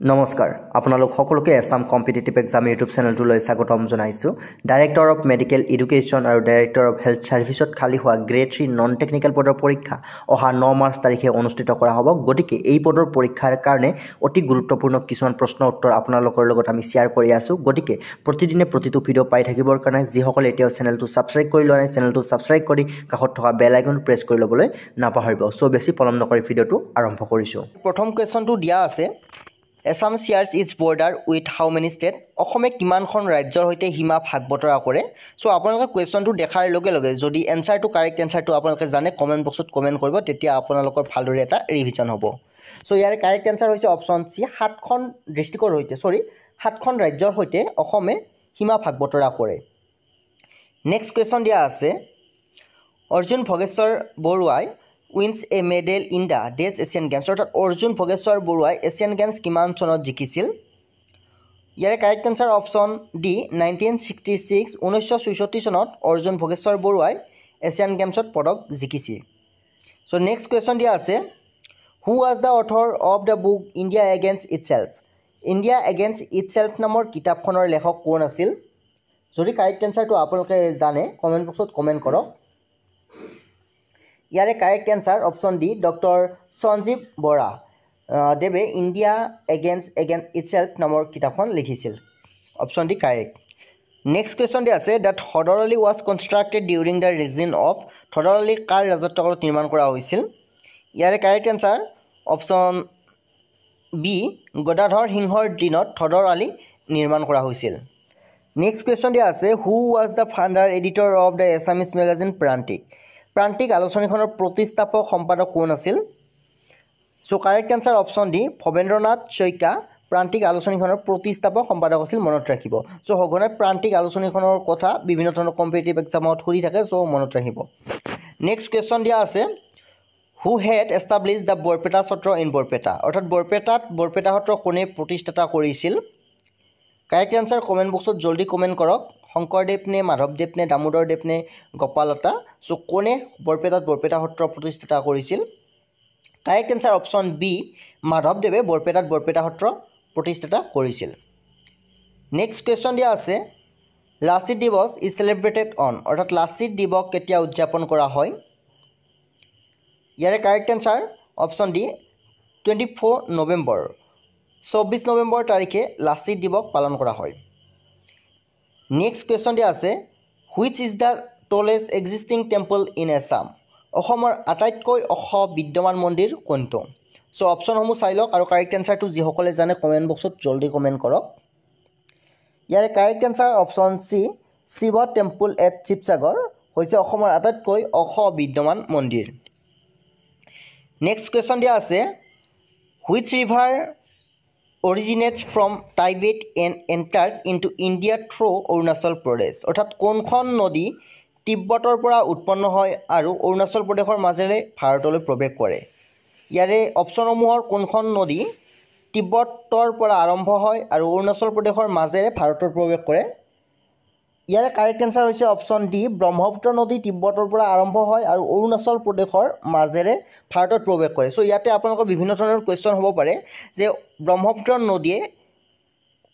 নমস্কাৰ আপোনালোক সকলোকে এছাম কম্পিটিটিভ এক্সাম ইউটিউব চেনেলটোলৈ স্বাগতম জনাইছোঁ ডাইৰেক্টৰ অফ মেডিকেল এডুকেশ্যন আৰু ডাইৰেক্টৰ অফ হেল্থ ছাৰ্ভিচত খালী হোৱা গ্ৰেড 3 নন টেকনিকেল পদৰ পৰীক্ষা অহা 9 মাৰ্চ তাৰিখে অনুষ্ঠিত কৰা হ'ব গতিকে এই পদৰ পৰীক্ষাৰ কাৰণে অতি গুৰুত্বপূৰ্ণ কিছুমান প্ৰশ্ন উত্তৰ আপোনালোকৰ লগত আমি শ্বেয়াৰ কৰি আছোঁ গতিকে প্ৰতিদিনে প্ৰতিটো ভিডিঅ' পাই থাকিবৰ কাৰণে যিসকলে এতিয়াও চেনেলটো ছাবস্ক্ৰাইব কৰি লোৱা নাই চেনেলটো ছাবস্ক্ৰাইব কৰি কাষত থকা বেল আইকনটো প্ৰেছ কৰি ল'বলৈ নাপাহৰিব সো বেছি পলম নকৰি ভিডিঅ'টো আৰম্ভ কৰিছোঁ প্ৰথম কুৱেশ্যনটো দিয়া আছে Assam shares its border with how many states? অসমে কিমানখন ৰাজ্যৰ সৈতে সীমা ভাগ বতৰা কৰে সো আপোনালোকে কুৱেশ্যনটো দেখাৰ লগে লগে যদি এনসাৰটো কাৰেক্ট এনসাৰটো আপোনালোকে জানে কমেন্ট বক্সত কমেন্ট কৰিব তেতিয়া আপোনালোকৰ ভালদৰে এটা ৰিভিজন হ'ব সো ইয়াৰ কাৰেক্ট এনসাৰ হৈছে অপচন সি 7খন ডিস্ট্ৰিক্টৰ সৈতে 7খন ৰাজ্যৰ সৈতে অসমে সীমা ভাগ বতৰা কৰে নেক্সট কুৱেশ্যন দিয়া আছে অৰ্জুন ভগেশ্বৰ বৰুৱাই wins a medal in the Days Asian Games অৰ্থাৎ অৰ্জুন ভগেশ্বৰ বৰুৱাই এছিয়ান গেমছ কিমান চনত জিকিছিল ইয়াৰ কাৰেক্ট আনসাৰ অপচন ডি 1966 1966 চনত অৰ্জুন ভগেশ্বৰ বৰুৱাই এছিয়ান গেমছত পদক জিকিছিল সো নেক্সট কুৱেশ্যন দিয়া আছে who was the author of the book India against itself নামৰ কিতাপখনৰ লেখক কোন আছিল যদি কাৰেক্ট আনসাৰটো আপোনালোকে জানে কমেন্ট বক্সত কমেন্ট কৰক ইয়াৰে correct answer option D doctor Sanjib Bora দেৱে ইণ্ডিয়া এগেইনষ্ট ইটসেল্ফ নামৰ কিতাপখন লিখিছিল option D correct next question দি আছে দ্যাট থডৰলি was constructed during the reign of থডৰলি কাৰ ৰাজত্বকালত নিৰ্মাণ কৰা হৈছিল ইয়াৰে correct answer option B Gadadhar সিংহৰ দিনত থডৰলি নিৰ্মাণ কৰা হৈছিল নেক্সট কুৱেশ্যন দি আছে who was the founder editor of the Assamese magazine Prantik আলোচনীখনৰ প্ৰতিষ্ঠাপক সম্পাদক কোন আছিল so correct answer option D Bhabendranath Saikia Prantik আলোচনীখনৰ প্ৰতিষ্ঠাপক সম্পাদক আছিল মনত ৰাখিব সো হগনে প্ৰান্তিক আলোচনীখনৰ কথা বিভিন্ন ধৰণৰ কম্পিটিটিভ এক্সামত সুধি থাকে সো মনত ৰাখিব নেক্সট কুৱেশ্যন দিয়া আছে হু head establish the Barpeta Satra in Barpeta অৰ্থাৎ বৰপেটা সত্ৰ কোনে প্ৰতিষ্ঠাতা কৰিছিল কাৰেক্ট আনসাৰ কমেন্ট বক্সত জলদি কমেন্ট কৰক শংকৰদেৱ নে মাধৱদেৱ নে দামোদৰ দেৱ নে গোপালতা সো কোনে বৰপেটা সত্ৰ প্ৰতিষ্ঠাতা কৰিছিল কাৰেক্ট আনসাৰ অপচন বি মাধৱদেৱে বৰপেটা সত্ৰ প্ৰতিষ্ঠাতা কৰিছিল নেক্সট কুৱেশ্যন দিয়া আছে লাচিত দিৱস ইজ সেলিব্ৰেটেড অন অৰ্থাৎ লাচিত দিৱস কেতিয়া উদযাপন কৰা হয় ইয়াৰে correct answer option D 24 November 24 November তাৰিখে লাচিত দিৱস পালন কৰা হয় নেক্সট কুৱেশ্যন দিয়া আছে which is the টলেষ্ট existing temple in Assam অসমৰ আটাইতকৈ ওখ বিদ্যমান মন্দিৰ কোনটো সো অপচনসমূহ চাই লওক আৰু কাৰেক্ট এনসাৰটো যিসকলে জানে কমেন্ট বক্সত জলদি কমেন্ট কৰক ইয়াৰে correct answer option C Shiv temple at Sivasagar হৈছে অসমৰ আটাইতকৈ ওখ বিদ্যমান মন্দিৰ নেক্সট কুৱেশ্যন দিয়া আছে which river originates from Tibet and enters into India through Arunachal Pradesh অৰ্থাৎ কোনখন নদী তিব্বতৰ পৰা উৎপন্ন হয় আৰু অৰুণাচল প্ৰদেশৰ মাজেৰে ভাৰতলৈ প্ৰৱেশ কৰে ইয়াৰে অপচনসমূহৰ কোনখন নদী তিব্বতৰ পৰা আৰম্ভ হয় আৰু অৰুণাচল প্ৰদেশৰ মাজেৰে ভাৰতত প্ৰৱেশ কৰে ইয়াৰে কাৰেক্ট আনসাৰ হৈছে অপচন ডি ব্ৰহ্মপুত্ৰ নদী তিব্বতৰ পৰা আৰম্ভ হয় আৰু অৰুণাচল প্ৰদেশৰ মাজেৰে ভাৰতত প্ৰৱেশ কৰে সো ইয়াতে আপোনালোকৰ বিভিন্ন ধৰণৰ কুৱেশ্যন হ'ব পাৰে যে ব্ৰহ্মপুত্ৰ নদীয়ে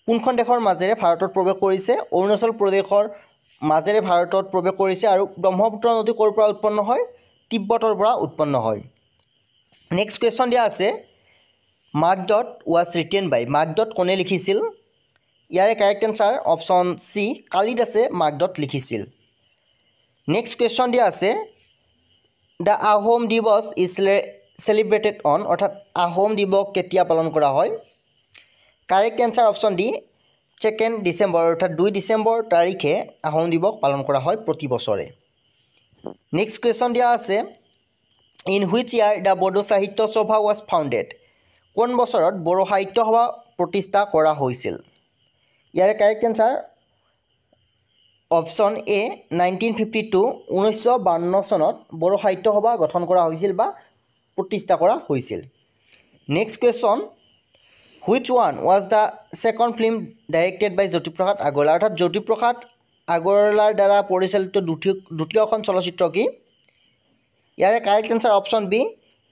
কোনখন দেশৰ মাজেৰে ভাৰতত প্ৰৱেশ কৰিছে অৰুণাচল প্ৰদেশৰ মাজেৰে ভাৰতত প্ৰৱেশ কৰিছে আৰু ব্ৰহ্মপুত্ৰ নদী ক'ৰ পৰা উৎপন্ন হয় তিব্বতৰ পৰা উৎপন্ন হয় নেক্সট কুৱেশ্যন দিয়া আছে মাগধত ৱাজ ৰিটেন বাই মাগধত কোনে লিখিছিল ইয়াৰে কাৰেক্ট আনসাৰ অপচন সি কালিদাসে মাগধত লিখিছিল নেক্সট কুৱেশ্যন দিয়া আছে দ্য আহোম দিৱস ইজ সেলিব্ৰেটেড অন অৰ্থাৎ আহোম দিৱস কেতিয়া পালন কৰা হয় correct answer option D 2 December অৰ্থাৎ 2 ডিচেম্বৰ তাৰিখে আহোম দিৱস পালন কৰা হয় প্ৰতি বছৰে নেক্সট কুৱেশ্যন দিয়া আছে in which year the Bodo Sahitya Sabha was founded কোন বছৰত বড়ো সাহিত্য সভা প্ৰতিষ্ঠা কৰা হৈছিল ইয়াৰে কাৰেক্ট আনসাৰ অপচন এ 1952 1952 চনত বড়ো সাহিত্য সভা গঠন কৰা হৈছিল বা প্ৰতিষ্ঠা কৰা হৈছিল next question which one was the second film directed by Jyotiprasad Agarwala অৰ্থাৎ জ্যোতিপ্ৰসাদ আগৰৱালাৰ দ্বাৰা পৰিচালিত দ্বিতীয়খন চলচ্চিত্ৰ কি ইয়াৰে correct answer option B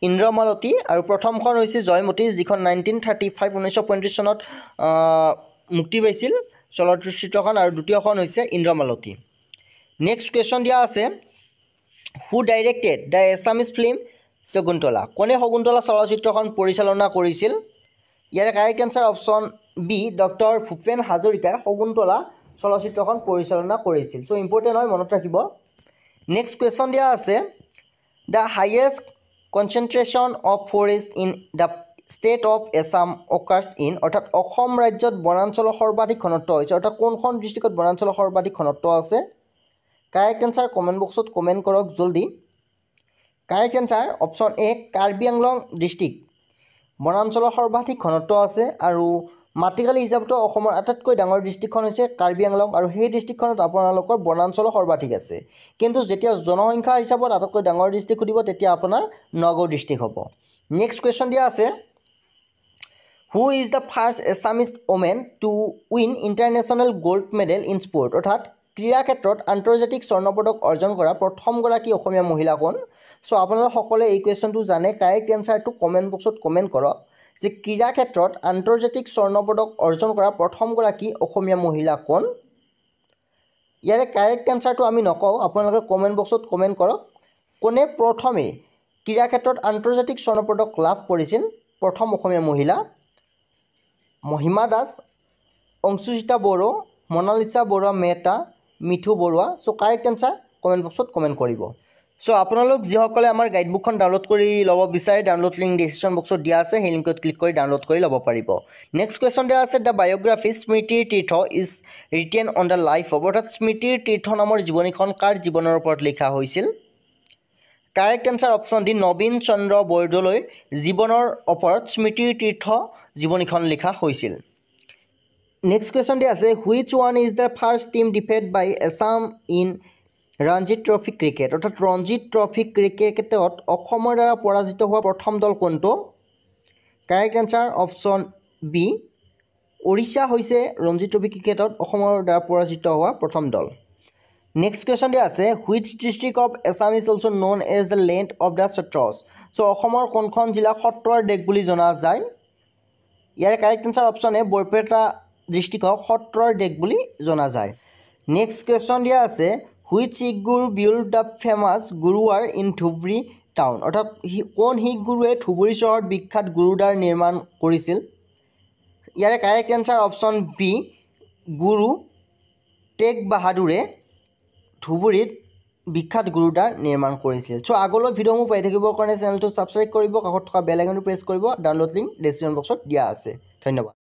Indramalati আৰু প্ৰথমখন হৈছে জয়মতী যিখন 1935 চনত মুক্তি পাইছিল চলচ্চিত্ৰখন আৰু দ্বিতীয়খন হৈছে ইন্দ্ৰমালতী নেক্সট কুৱেশ্যন দিয়া আছে who directed the Assamese film Shakuntala কোনে শকুন্তলা চলচ্চিত্ৰখন পৰিচালনা কৰিছিল ইয়াৰ correct answer option B doctor Bhupen হাজৰিকাই শকুন্তলা চলচ্চিত্ৰখন পৰিচালনা কৰিছিল সো ইম্পৰ্টেণ্ট হয় মনত ৰাখিব নেক্সট কুৱেশ্যন দিয়া আছে the highest concentration of forest in the state of Assam occurs in অৰ্থাৎ অসম ৰাজ্যত বনাঞ্চলৰ সৰ্বাধিক ঘনত্ব হৈছে অৰ্থাৎ কোনখন ডিষ্ট্ৰিক্টত বনাঞ্চলৰ সৰ্বাধিক ঘনত্ব আছে কাৰেক্ট এনসাৰ কমেণ্ট বক্সত কমেণ্ট কৰক জলদি কাৰেক্ট এনসাৰ অপশ্যন এ কাৰ্বি আংলং ডিষ্ট্ৰিক্ট বনাঞ্চলৰ সৰ্বাধিক ঘনত্ব আছে আৰু মাটিকালি হিচাপতো অসমৰ আটাইতকৈ ডাঙৰ ডিষ্ট্ৰিক্টখন হৈছে কাৰ্বি আংলং আৰু সেই ডিষ্ট্ৰিক্টখনত আপোনালোকৰ বনাঞ্চলৰ সৰ্বাধিক আছে কিন্তু যেতিয়া জনসংখ্যা হিচাপত আটাইতকৈ ডাঙৰ ডিষ্ট্ৰিক্ট সুধিব তেতিয়া আপোনাৰ নগাঁও ডিষ্ট্ৰিক্ট হ'ব নেক্সট কুৱেশ্যন দিয়া আছে who is the first Assamese women to win international gold medal in sport অৰ্থাৎ ক্ৰীড়া ক্ষেত্ৰত আন্তৰ্জাতিক স্বৰ্ণপদক অৰ্জন কৰা প্ৰথমগৰাকী অসমীয়া মহিলা কোন সো আপোনালোক সকলে এই কুৱেশ্যনটো জানে কাৰেক্ট এনসাৰটো কমেণ্ট বক্সত কমেণ্ট কৰক যে ক্ৰীড়া ক্ষেত্ৰত আন্তৰ্জাতিক স্বৰ্ণপদক অৰ্জন কৰা প্ৰথমগৰাকী অসমীয়া মহিলা কোন ইয়াৰে কাৰেক্ট এনসাৰটো আমি নকওঁ আপোনালোকে কমেণ্ট বক্সত কমেণ্ট কৰক কোনে প্ৰথমে ক্ৰীড়া ক্ষেত্ৰত আন্তৰ্জাতিক স্বৰ্ণপদক লাভ কৰিছিল প্ৰথম অসমীয়া মহিলা Mahima Das Anshujita Boro Monalisa Baruah Mehta Mithu Baruah so correct answer comment বক্সত কমেণ্ট কৰিব সো আপোনালোক যিসকলে আমাৰ গাইডবুকখন ডাউনলোড কৰি ল'ব বিচাৰে ডাউনলোড লিংক ডিছক্ৰিপশ্যন বক্সত দিয়া আছে সেই লিংকত ক্লিক কৰি ডাউনলোড কৰি ল'ব পাৰিব নেক্সট কুৱেশ্যন দিয়া আছে দ্য বায়োগ্ৰাফি স্মৃতিৰ তীৰ্থ is written on the life of অৰ্থাৎ স্মৃতিৰ তীৰ্থ নামৰ জীৱনীখন কাৰ জীৱনৰ ওপৰত লিখা হৈছিল কাৰেক্ট এনসাৰ অপশ্যন ডি নবীন চন্দ্ৰ বৰদলৈৰ জীৱনৰ ওপৰত স্মৃতিৰ তীৰ্থ জীৱনীখন লিখা হৈছিল নেক্সট কুৱেশ্যন দিয়া আছে which one is the first team defeat by Assam in Ranji Trophy cricket অৰ্থাৎ ৰঞ্জি ট্ৰফি ক্ৰিকেটত অসমৰ দ্বাৰা পৰাজিত হোৱা প্ৰথম দল কোনটো correct answer option B Odisha হৈছে ৰঞ্জি ট্ৰফি ক্ৰিকেটত অসমৰ দ্বাৰা পৰাজিত হোৱা প্ৰথম দল নেক্সট কুৱেশ্যন দিয়া আছে which district of Assam is also' known as the land of the satras চ' অসমৰ কোনখন জিলা সত্ৰৰ দেশ বুলি জনা যায় ইয়াৰ correct answer option A Barpeta ডিষ্ট্ৰিক্টক সত্ৰৰ দেশ বুলি জনা যায় নেক্সট কুৱেশ্যন দিয়া আছে which Sikh guru build the famous gurdwara in Dhubri town অৰ্থাৎ কোন শিখ গুৰুৱে ধুবুৰী চহৰত বিখ্যাত গুৰুদ্বাৰ নিৰ্মাণ কৰিছিল ইয়াৰে correct answer option B Guru Tegh বাহাদুৰে ধুবুৰীত বিখ্যাত গুৰুদ্বাৰ নিৰ্মাণ কৰিছিল চ' আগলৈ ভিডিঅ'সমূহ পাই থাকিবৰ কাৰণে চেনেলটো ছাবস্ক্ৰাইব কৰিব কাষত থকা বেল আইকনটো প্ৰেছ কৰিব ডাউনলোড লিংক ডিছক্ৰিপশ্যন বক্সত দিয়া আছে ধন্যবাদ